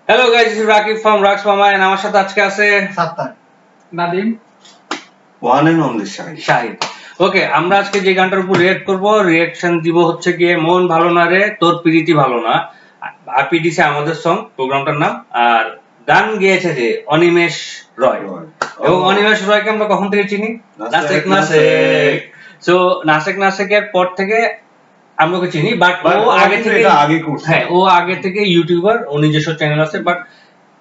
Hello guys, this is Rakib from Raks Mama and আমার সাথে আজকে আছে Sattar Nadim one and only Shahid. Okay, আমরা আজকে যে গানটার উপর রিঅ্যাক্ট করব, রিঅ্যাকশন দিব হচ্ছে গিয়ে মন ভালো না রে তোর প্রীতি ভালো না। আরপিডিসি আমাদের সং, প্রোগ্রামটার নাম। আর গান গেয়েছে যে অনিমেষ রয়। এবং অনিমেষ রয়কে আমরা কখন থেকে চিনি? নাসেক নাসেক। সো নাসেক নাসেকের পর থেকে আমরা ওকে চিনি, বাট ও আগে থেকে হ্যাঁ ও আগে থেকে ইউটিউবার, ও নিজস্ব চ্যানেল আছে, বাট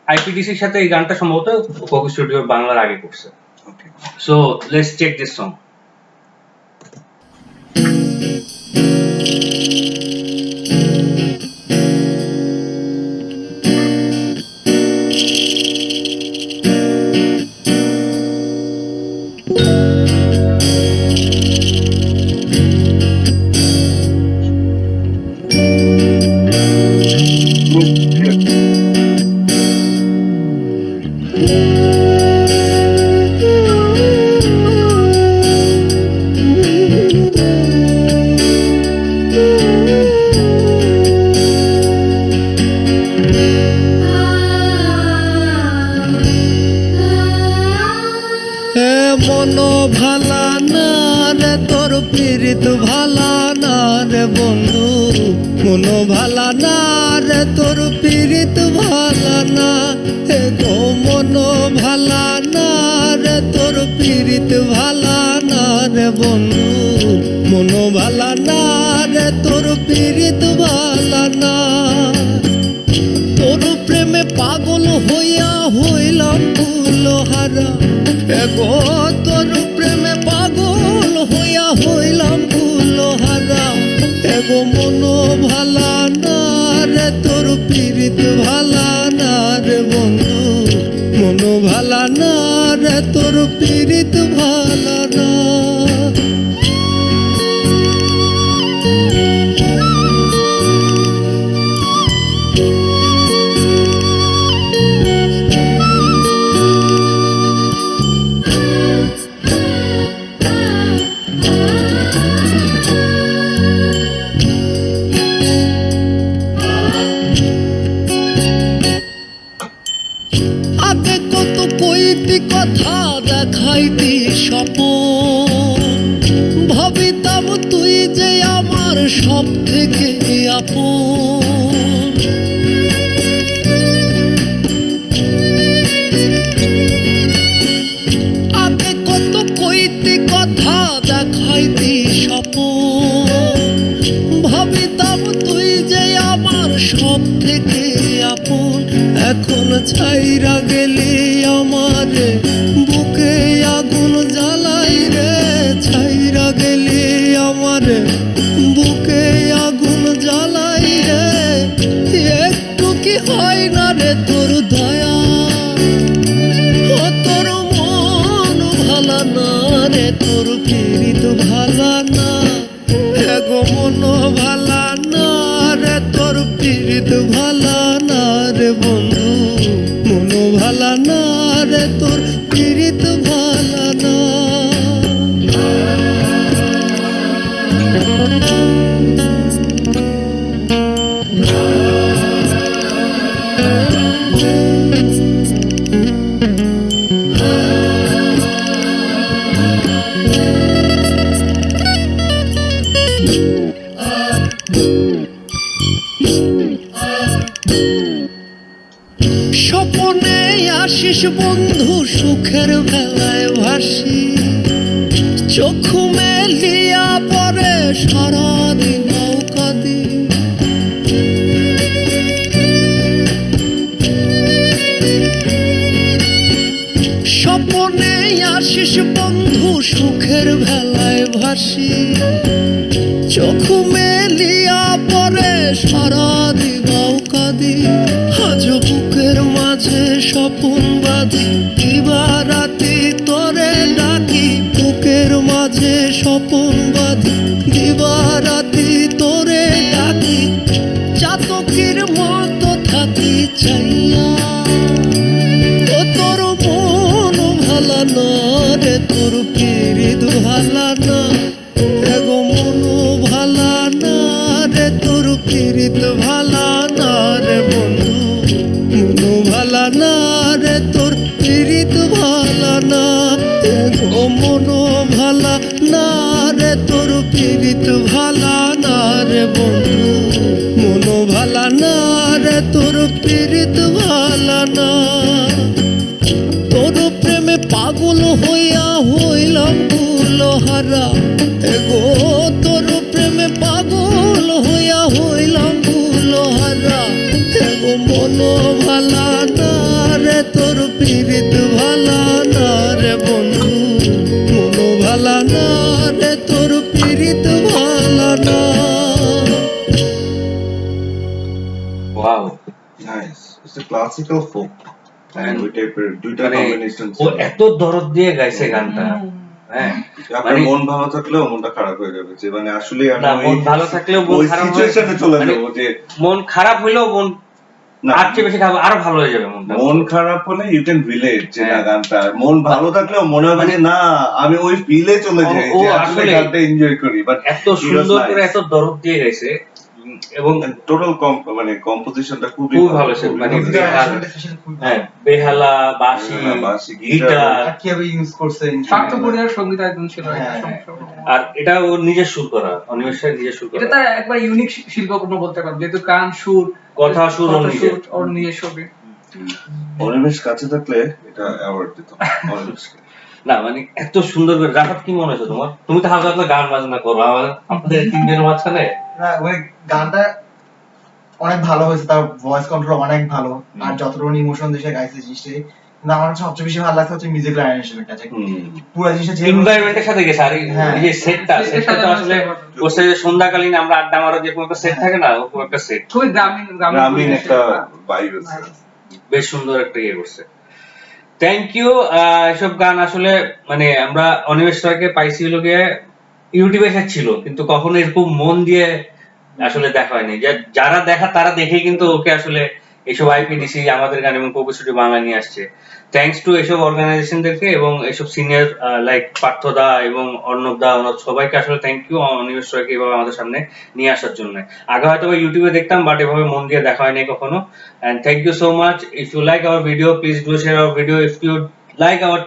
আইপিডিসির সাথে এই গানটা সম্ভবত কোকো স্টুডিও বাংলার আগে করছে। So let's check this song. মনো ভালা না রে তোর পীড়িত ভালা না রে বন্ধু, মনো ভালা না রে তোর পীড়িত ভালা না হে গো, মনো ভালা না রে তোর পীড়িত ভালা না রে বন্ধু, মনো ভালা না রে তোর পীড়িত ভালা না। তোর প্রেমে পাগল হইয়া হইলাম ফুলহারা এগো, তোর প্রেমে পাগল হইয়া হইলাম ফুলহারা এগো, মনো ভালা না রে তোর পীড়িত ভালা না রে বন্ধু, মনো ভালা না রে তোর পীড়িত ভালা না। আগে কত কইতি কথা দেখাইতি স্বপন, ভাবিতাম তুই যে আমার সব থেকে আপন। আগে কত কইতি কথা দেখাইতি স্বপন, ভাবিতাম তুই যে আমার সব থেকে আপন। এখন ছাইরা গেলি আমারে বুকে আগুন জ্বালাই রে, ছাইরা গেলি আমারে বুকে আগুন জ্বালাই রে, একটু কি হয় না রে তোর দয়া, ও তোর মন ভালা না রে তোর পীড়িত ভালা না এগো, মন ভালা না রে তোর পীড়িত ভালা না রে বন্ধু, মন ভালা না রে তোর পীড়িত ভালা না। স্বপনে আসিস বন্ধু সুখের বেলায় ভাসি, চক্ষু মেলিয়া পরে সারাদিন নৌকা দি। স্বপনে আসিস বন্ধু সুখের বেলায় ভাসি, চক্ষু মেলিয়া পরে সারাদিন নৌকা দি। আজ বুকের মাঝে স্বপন বাঁধি, দিবারাতি তোরে ডাকি, বুকের মাঝে স্বপন বাঁধি, দিবারাতি তোরে ডাকি, চাতকের মতো থাকি চাইয়া, ও তোর মন ভালা না রে তোর পীড়িত ভালা না এগো, মন ভালা না রে তোর পীড়িত ভালা না রে বন্ধু, না রে তোর পিরিত ভালা না গো মন ভালা না রে তোর পিরিত ভালা না রে বন্ধু মন ভালা না রে তোর পিরিত ভালা না তোর প্রেমে পাগল হইয়া হইলাম কুলহারা গো তোর প্রেমে পাগল হইয়া হইলাম কুলহারা গো মন ভালা না রে তোর পিরিত ভালা না রে বন্ধু মন ভালা না রে তোর পিরিত ভালা না। Wow, Nice. It's a classical folk. And we take দুইটা মানে combination ও এত দরদ দিয়ে গাইছে গানটা। হ্যাঁ, আপনার মানে- মন ভালো থাকলেও মনটা খারাপ হয়ে যাবে যে মানে আসলে না, মন ভালো থাকলেও মন ওই খারাপ হয়। সিচুয়েশনে চলে মানে যাবো যে মন খারাপ হইলেও মন না আর চেয়ে বেশি খারাপ আরো ভালো হয়ে যাবে মনটা। মন খারাপ হলে ইউ ক্যান রিলেট যে না হ্যাঁ। গানটা মন ভালো থাকলেও মনে হবে যে না আমি ওই ফিলে চলে যাই ও যে আসলে আসলে গানটা এনজয় করি বাট এত সুন্দর করে এত দরদ দিয়ে গাইছে এবং টোটাল মানে কম্পোজিশনটা খুবই খুব ভালো ছিল, মানে হ্যাঁ, বেহালা, বাঁশি, বাঁশি, গিটার, কিভাবে ইউজ করছে স্বার্থপরিহার সঙ্গীত একদম ছিল এটা। আর এটা ওর নিজের সুর করা, অনিমেষের নিজের সুর এটা করা। তার একবার ইউনিক শিল্পকর্ম বলতে পারবো, যেহেতু গান, সুর, কথা, সুর ওর নিজের। ওর নিজের ছবি। অনিমেষ কাছে থাকলে এটা অ্যাওয়ার্ড দিত অনিমেষকে। না মানে এত সুন্দর করে। রাফাত, কি মনে হচ্ছে তোমার? তুমি তো হালকা হালকা গান বাজনা করো আপনাদের তিনজনের মাঝখানে। না ওই গানটা অনেক ভালো হয়েছে, তার ভয়েস কন্ট্রোল অনেক ভালো, আর যতটুকু ইমোশন দিয়ে সে গাইছে জিনিসটা। কিন্তু আমার কাছে সবচেয়ে বেশি ভালো লাগছে হচ্ছে মিউজিক লাইনেশনটা, যে পুরো জিনিসটা যে এনভায়রনমেন্টের সাথে গেছে। আর হ্যাঁ। এই যে সেটটা তো আসলে বসে সন্ধ্যাকালীন আমরা আড্ডা মারা যেরকম একটা সেট থাকে না, ওরকম একটা সেট। খুবই গ্রামীণ গ্রামীণ একটা ভাইব আছে। বেশ সুন্দর একটা ইয়ে করছে। Thank you. এসব গান আসলে মানে আমরা অনিমেষ রায়কে পাইছি হলো গিয়ে ইউটিউবে ছিল, কিন্তু কখনো এরকম মন দিয়ে আসলে দেখা হয়নি। যারা দেখা তারা দেখেই কিন্তু ওকে আসলে এইসব আইপিডিসি আমাদের গান এবং কবি স্টুডিও বাংলা নিয়ে আসছে। থ্যাঙ্কস টু এসব অর্গানাইজেশনদেরকে এবং এসব সিনিয়র লাইক পার্থদা এবং অর্ণবদা, সবাইকে আসলে থ্যাংক ইউ অনিমেষ রায়কে এভাবে আমাদের সামনে নিয়ে আসার জন্য। আগে হয়তো ইউটিউবে দেখতাম, বাট এভাবে মন দিয়ে দেখা হয়নি কখনো। And thank you so much. If you like our video, please do share our video. If you like our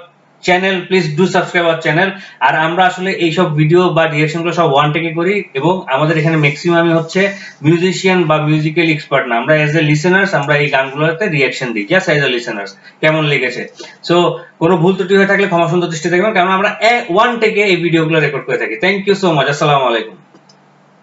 channel, please do subscribe our channel. আর আমরা আসলে এইসব ভিডিও বা রিঅ্যাকশন গুলো সব ওয়ান টেকে করি, এবং আমাদের এখানে ম্যাক্সিমামই হচ্ছে মিউজিশিয়ান বা মিউজিক্যাল এক্সপার্ট না। আমরা এজ এ লিসেনার্স আমরা এই গানগুলোতে রিঅ্যাকশন দিই, জাস্ট এজ এ লিসেনার্স কেমন লেগেছে। সো কোনো ভুল ত্রুটি হয়ে থাকলে ক্ষমা সুন্দর দৃষ্টি দেখবেন, কারণ আমরা ওয়ান টেকে এই ভিডিওগুলো রেকর্ড করে থাকি। Thank you so much. আসসালামু আলাইকুম।